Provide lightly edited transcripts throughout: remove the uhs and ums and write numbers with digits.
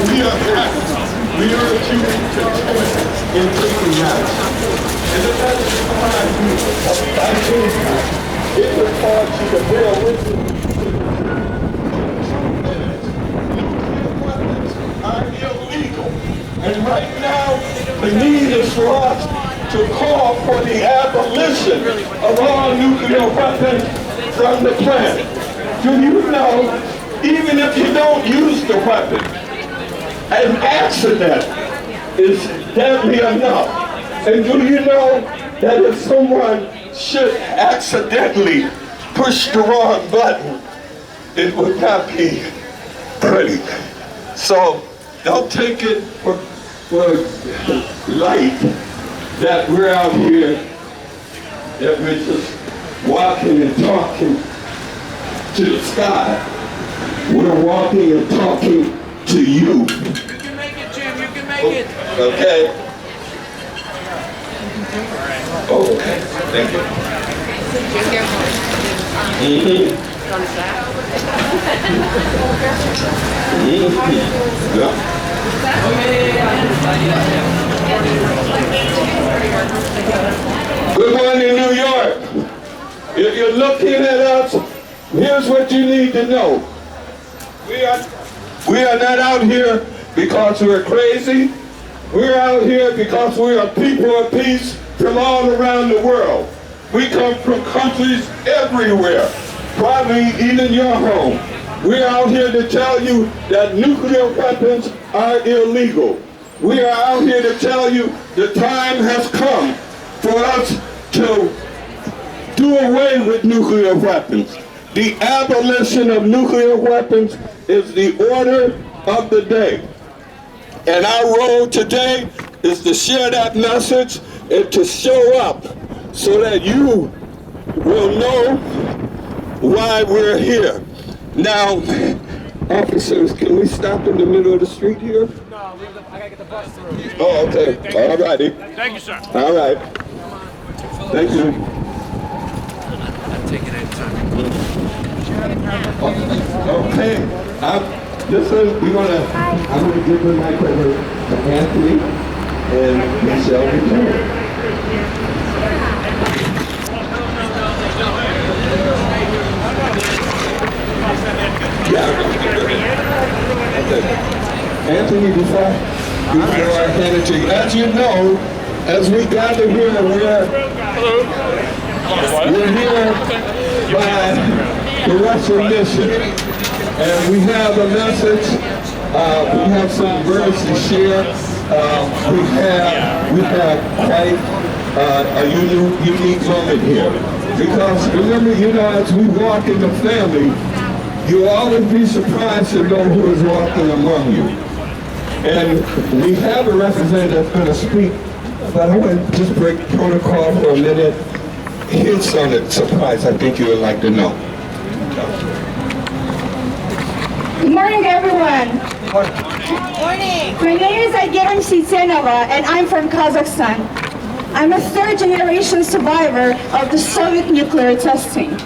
we are happy. We urge you to join in taking that. And if that is behind you, I think it would cause you to bear with me. Weapons are illegal. And right now, the need is for us to call for the abolition of all nuclear weapons from the planet. Do you know, even if you don't use the weapon, an accident is deadly enough. And do you know that if someone should accidentally push the wrong button, it would not be pretty. So don't take it for light that we're out here, that we're just walking and talking to the sky. We're walking and talking to you. You can make it, Jim. You can make it. Okay. Oh, thank you. Yeah. Good morning, New York. If you're looking at us, here's what you need to know. We are not out here because we're crazy. We're out here because we are people of peace from all around the world. We come from countries everywhere, probably even your home. We're out here to tell you that nuclear weapons are illegal. We are out here to tell you the time has come for us to do away with nuclear weapons. The abolition of nuclear weapons is the order of the day. And our role today is to share that message and to show up so that you will know why we're here. Now, officers, can we stop in the middle of the street here? No, I gotta get the bus through. Oh, okay. All righty. Thank you, sir. All right. Thank you. I'm taking it time. Okay. I'm gonna give the mic over to Anthony and Michelle return. Anthony, before I hand it to you, as you know, as we gather here, we're here by the Russian mission, and we have a message. We have some words to share. We have quite a unique moment here, because remember, as we walk in the family, you'll always be surprised to know who is walking among you. And we have a representative that's going to speak, but I want to just break protocol for a minute. Here's something surprise I think you would like to know. Good morning, everyone. Morning. My name is Aygerim Sitsenova, and I'm from Kazakhstan. I'm a third-generation survivor of the Soviet nuclear testing.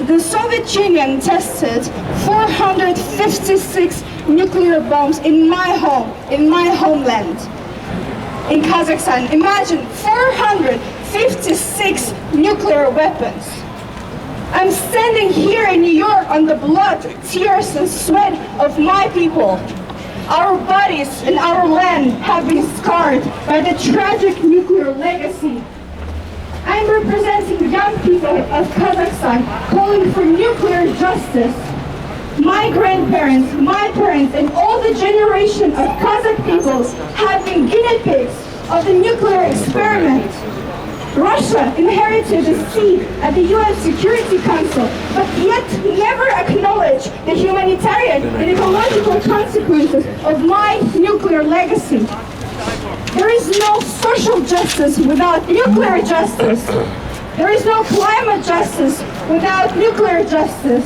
The Soviet Union tested 456 nuclear bombs in my homeland, in Kazakhstan. Imagine 456 nuclear weapons. I'm standing here in New York on the blood, tears, and sweat of my people. Our bodies and our land have been scarred by the tragic nuclear legacy. I'm representing young people of Kazakhstan calling for nuclear justice. My grandparents, my parents, and all the generation of Kazakh peoples have been guinea pigs of the nuclear experiment. Russia inherited a seat at the UN Security Council, but yet never acknowledged the humanitarian and ecological consequences of my nuclear legacy. There is no social justice without nuclear justice. There is no climate justice without nuclear justice.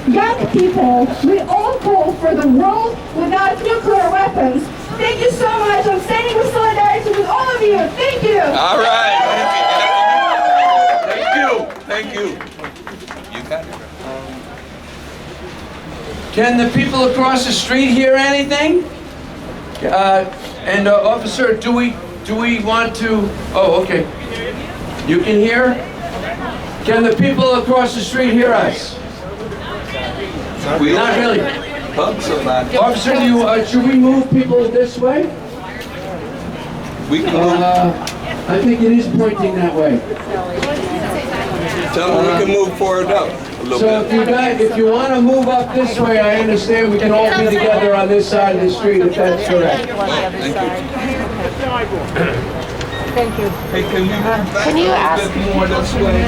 Young people, we all call for the world without nuclear weapons. Thank you so much. I'm standing with solidarity with all of you. Thank you. All right. Thank you. You got it. Can the people across the street hear anything? And officer, do we want to? Oh, okay. You can hear? Can the people across the street hear us? Not really. Officer, should we move people this way? We can I think it is pointing that way. tell them we can move forward up a little So if you want to move up this way, I understand we can all be together on this side of the street if that's correct. Thank you. Hey, can you move back Can you a ask little bit more this way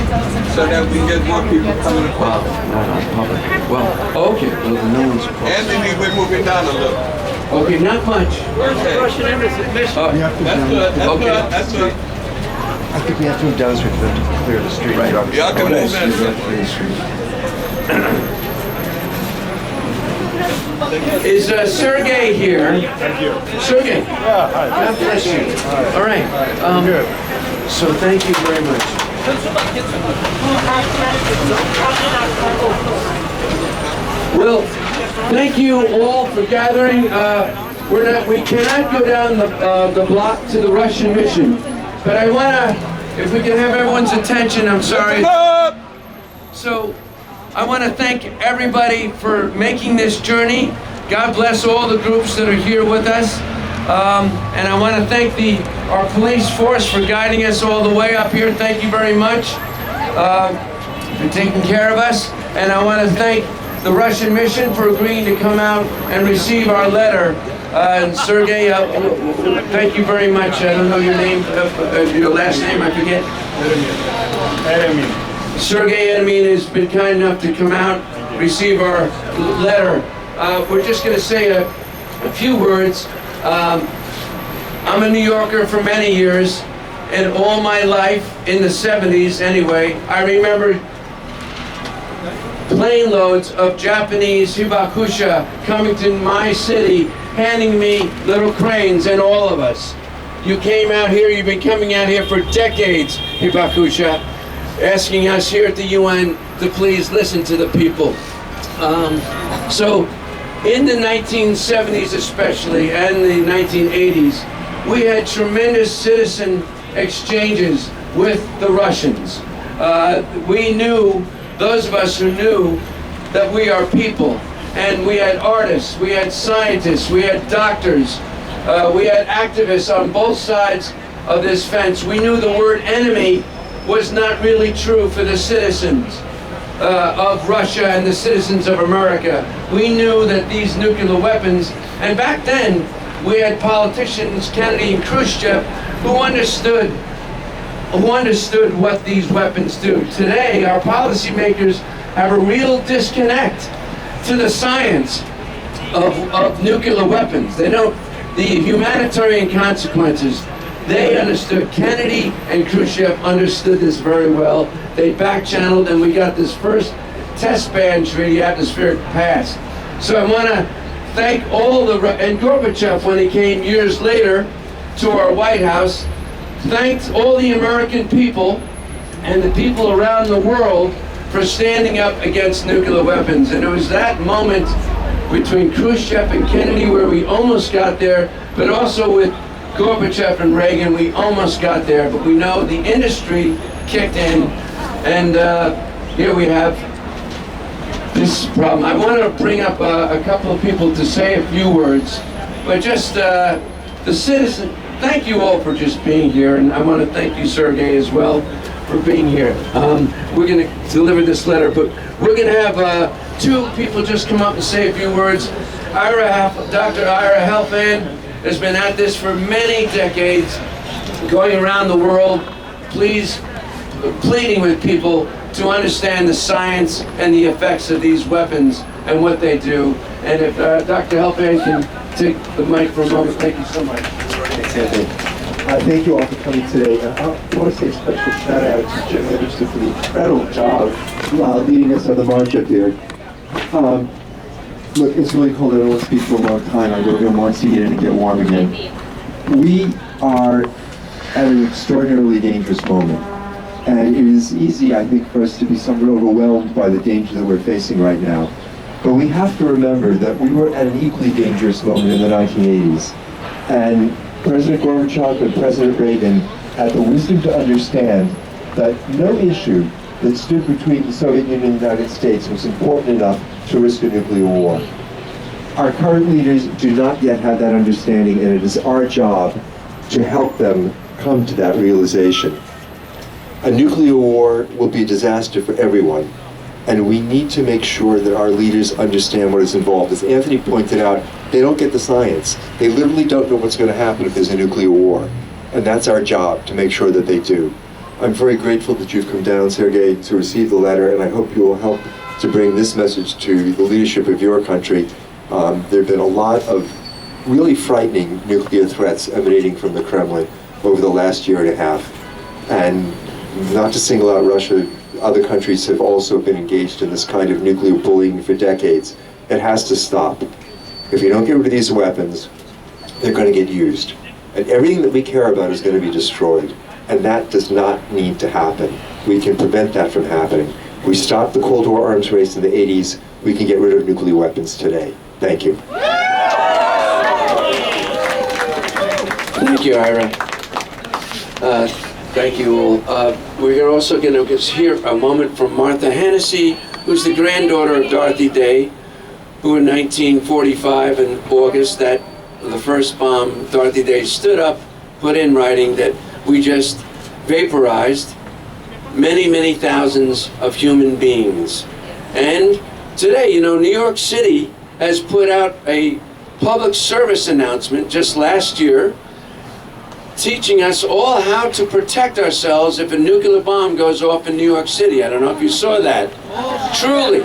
so that we get more people coming across? Well, okay. Well, no one's across. Anthony, we're moving down a little. Okay, not much. Okay. That's good. That's good. I think we have to move down the street for them to clear the street. Right. Y'all can move that. Is Sergey here? Thank you. Sergey. Yeah, hi. God bless you. All right. Good. So thank you very much. Well, thank you all for gathering. We cannot go down the block to the Russian mission, but I want to, if we can have everyone's attention, I'm sorry. So I want to thank everybody for making this journey. God bless all the groups that are here with us. And I want to thank our police force for guiding us all the way up here. Thank you very much for taking care of us. And I want to thank the Russian mission for agreeing to come out and receive our letter. And Sergey, thank you very much. I don't know your name, your last name, I forget. Sergey Edemin has been kind enough to come out, receive our letter. We're just going to say a few words. I'm a New Yorker for many years, and all my life, in the 70s anyway, I remember plane loads of Japanese hibakusha coming to my city, handing me little cranes, and all of us. You came out here, you've been coming out here for decades, hibakusha, asking us here at the UN to please listen to the people. So in the 1970s especially, and the 1980s, we had tremendous citizen exchanges with the Russians. We knew, those of us who knew, that we are people. And we had artists, we had scientists, we had doctors, we had activists on both sides of this fence. We knew the word enemy was not really true for the citizens of Russia and the citizens of America. We knew that these nuclear weapons, and back then we had politicians, Kennedy and Khrushchev, who understood what these weapons do. Today, our policymakers have a real disconnect to the science of nuclear weapons. They know the humanitarian consequences. They understood, Kennedy and Khrushchev understood this very well. They back-channeled, and we got this first test ban treaty, atmospheric pass. So I want to thank all and Gorbachev, when he came years later to our White House, thanked all the American people and the people around the world for standing up against nuclear weapons. And it was that moment between Khrushchev and Kennedy where we almost got there, but also with Gorbachev and Reagan, we almost got there. But we know the industry kicked in, and here we have this problem. I want to bring up a couple of people to say a few words, but just the citizen. Thank you all for just being here, and I want to thank you, Sergey, as well, for being here. We're going to deliver this letter, but we're going to have two people just come up and say a few words. Dr. Ira Helfand has been at this for many decades, going around the world, pleading with people to understand the science and the effects of these weapons and what they do. And if Dr. Helfand can take the mic for a moment. Thank you so much. Thank you all for coming today. I want to say a special shout out to Jim Anderson for the incredible job leading us on the march up here. Look, it's really cold. I don't want to speak for a long time. I really want to get in and get warm again. We are at an extraordinarily dangerous moment. And it is easy, I think, for us to be somewhat overwhelmed by the danger that we're facing right now. But we have to remember that we were at an equally dangerous moment in the 1980s. And President Gorbachev and President Reagan had the wisdom to understand that no issue that stood between the Soviet Union and the United States was important enough to risk a nuclear war. Our current leaders do not yet have that understanding, and it is our job to help them come to that realization. A nuclear war will be a disaster for everyone, and we need to make sure that our leaders understand what is involved. As Anthony pointed out, they don't get the science. They literally don't know what's going to happen if there's a nuclear war, and that's our job, to make sure that they do. I'm very grateful that you've come down, Sergei, to receive the letter, and I hope you will help to bring this message to the leadership of your country. There have been a lot of really frightening nuclear threats emanating from the Kremlin over the last year and a half. And not to single out Russia, other countries have also been engaged in this kind of nuclear bullying for decades. It has to stop. If you don't get rid of these weapons, they're going to get used. And everything that we care about is going to be destroyed. And that does not need to happen. We can prevent that from happening. We stopped the Cold War arms race in the 80s. We can get rid of nuclear weapons today. Thank you. Thank you, Ira. Thank you all. We're also going to hear a moment from Martha Hennessy, who's the granddaughter of Dorothy Day, who in 1945 in August, that the first bomb, Dorothy Day stood up, put in writing that we just vaporized many, many thousands of human beings. And today, you know, New York City has put out a public service announcement just last year teaching us all how to protect ourselves if a nuclear bomb goes off in New York City. I don't know if you saw that. Truly.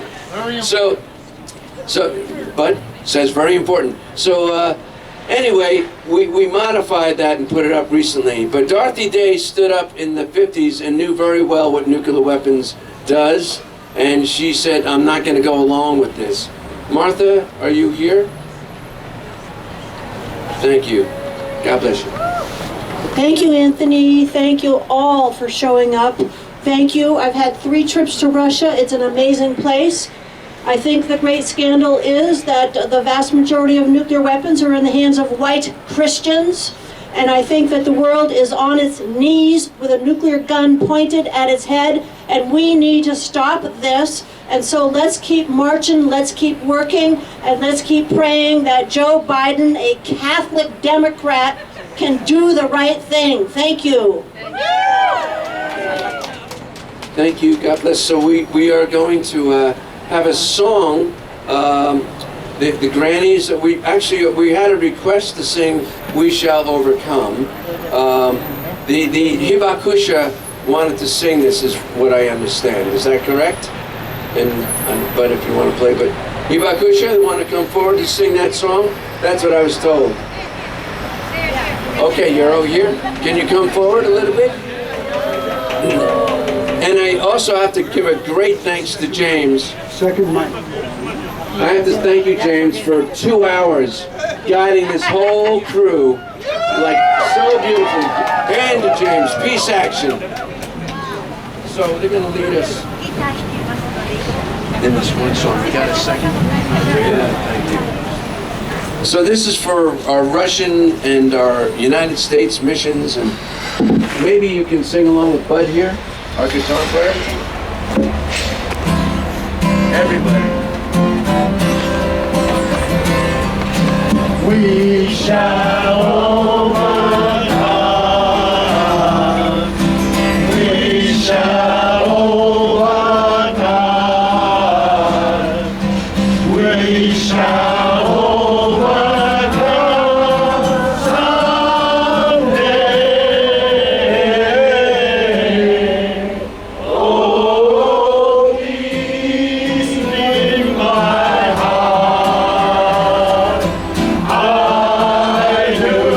But says very important. So anyway, we modified that and put it up recently. But Dorothy Day stood up in the 50s and knew very well what nuclear weapons does. And she said, I'm not going to go along with this. Martha, are you here? Thank you. God bless you. Thank you, Anthony. Thank you all for showing up. Thank you. I've had 3 trips to Russia. It's an amazing place. I think the great scandal is that the vast majority of nuclear weapons are in the hands of white Christians. And I think that the world is on its knees with a nuclear gun pointed at its head. And we need to stop this. And so let's keep marching, let's keep working, and let's keep praying that Joe Biden, a Catholic Democrat, can do the right thing. Thank you. Thank you. God bless. So we are going to have a song. The grannies, we had a request to sing "We Shall Overcome." The Hibakusha wanted to sing this, is what I understand. Is that correct? But if you want to play, but Hibakusha, want to come forward to sing that song? That's what I was told. Okay, you're over here. Can you come forward a little bit? And I also have to give a great thanks to James. Second mic. I have to thank you, James, for 2 hours guiding this whole crew, like so beautifully. And to James, peace action. So they're going to lead us in this one song. We got a second? Yeah, thank you. So this is for our Russian and our United States missions, and maybe you can sing along with Bud here, our guitar player. Everybody. We shall overcome. We shall overcome. We shall overcome someday. Oh, peace in my heart. I do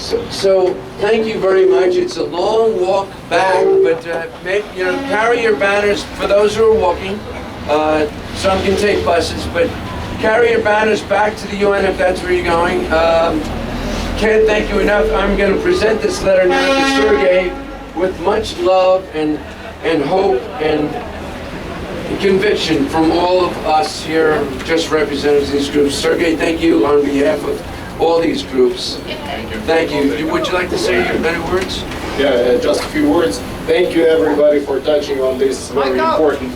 So thank you very much. It's a long walk back, but carry your banners for those who are walking. Some can take buses, but carry your banners back to the UN if that's where you're going. Can't thank you enough. I'm going to present this letter now to Sergey with much love and hope and conviction from all of us here, just representatives of these groups. Sergey, thank you on behalf of all these groups. Thank you. Would you like to say any words? Yeah, just a few words. Thank you everybody for touching on this very important.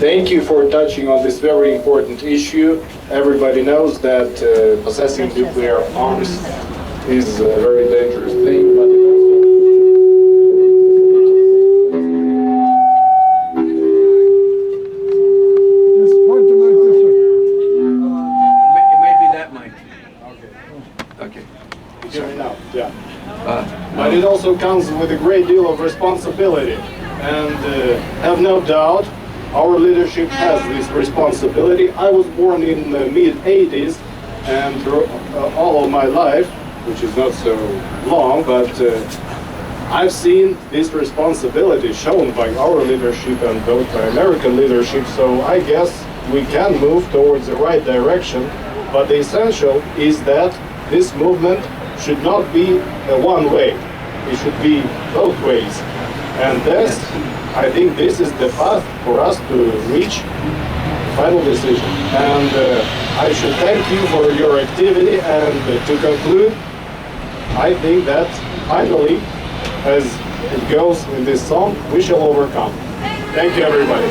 Thank you for touching on this very important issue. Everybody knows that possessing nuclear arms is a very dangerous thing, but it It may be that mic. Okay. Yeah. But it also comes with a great deal of responsibility, and have no doubt our leadership has this responsibility. I was born in the mid-80s, and all of my life, which is not so long, but I've seen this responsibility shown by our leadership and both by American leadership, so I guess we can move towards the right direction, but the essential is that this movement should not be a one way. It should be both ways. And this, I think this is the path for us to reach final decision. And I should thank you for your activity, and to conclude, I think that finally, as it goes in this song, we shall overcome. Thank you everybody.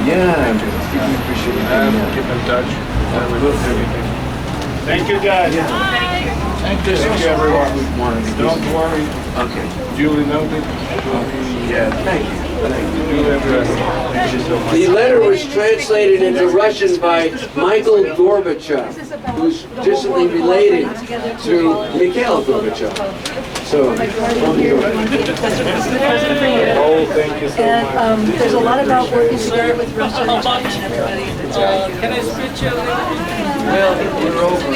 Yeah, we appreciate it. Keep in touch. Thank you guys. Thank you everyone. Don't worry. Okay. Duly noted. Yeah, thank you. Duly addressed. Thank you so much. The letter was translated into Russian by Michael Gorbachev, who's distantly related to Mikhail Gorbachev. So, Oh, thank you so much. And there's a lot about working together with Russia and China and everybody. It's very good. Can I switch you? well, we're over.